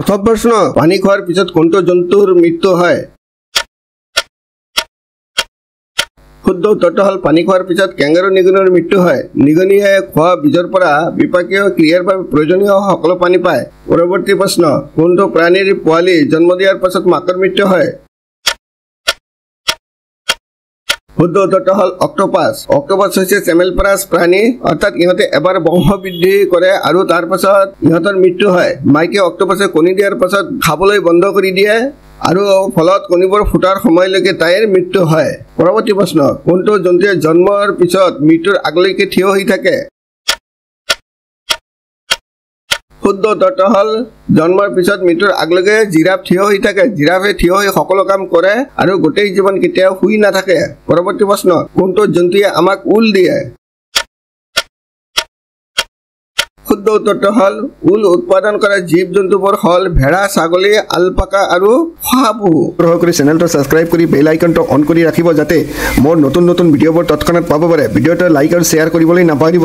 प्रथम प्रश्न पानी खोৱাৰ পিছত কোনটো জন্তুৰ মৃত্যু হয় শুদ্ধ উত্তৰটো হ'ল পানী খোৱাৰ পিছত কেংগাৰু নিগনিৰ মৃত্যু হয় নিগনিয়ে খোৱা বীজৰ পৰা বিপাকীয় ক্ৰিয়াৰ বাবে প্ৰয়োজনীয় সকলো পানী পায় পৰৱৰ্তী প্ৰশ্ন কোনটো প্ৰাণীৰ পোৱালি জন্ম দিয়াৰ পাছত মাকৰ মৃত্যু হয় শুদ্ধ উত্তৰটো হ'ল অক্টোপাছ অক্টোপাছ হৈছে চেমেলপাৰাছ প্ৰাণী অৰ্থাৎ ইহঁতে এবাৰ বংশ বৃদ্ধি কৰে আৰু তাৰ পাছত ইহঁতৰ মৃত্যু হয় মাইকী অক্টোপাছে কণী দিয়াৰ পাছত খাবলৈ বন্ধ কৰি দিয়ে আৰু ফলত কণীবোৰ ফুটাৰ সময়লৈকে তাইৰ মৃত্যু হয় পৰৱৰ্তী প্ৰশ্ন কোনটো জন্তুৱে জন্মৰ পিছত মৃত্যুৰ আগলৈকে থিয় হৈ থাকে শুদ্ধ উত্তৰটো হ'ল জন্মৰ পিছত মৃত্যুৰ আগলৈকে জিৰাফ থিয় হৈ থাকে জিৰাফে থিয় হৈ সকলো কাম কৰে আৰু গোটেই জীৱন কেতিয়াও শুই নাথাকে পৰৱৰ্তী প্ৰশ্ন কোনটো জন্তুৱে আমাক উল দিয়ে শুদ্ধ উত্তৰটো হ'ল উল উৎপাদন কৰা জীৱ জন্তুবোৰ হ'ল ভেড়া ছাগলী আলপাকা আৰু শহাপহু অনুগ্ৰহ কৰি চেনেলটো ছাবস্ক্ৰাইব কৰি বেল আইকনটো অন কৰি ৰাখিব যাতে মোৰ নতুন নতুন ভিডিঅ'বোৰ তৎক্ষণাত পাব পাৰে ভিডিঅ'টো লাইক আৰু শ্বেয়াৰ কৰিবলৈ নাপাহৰিব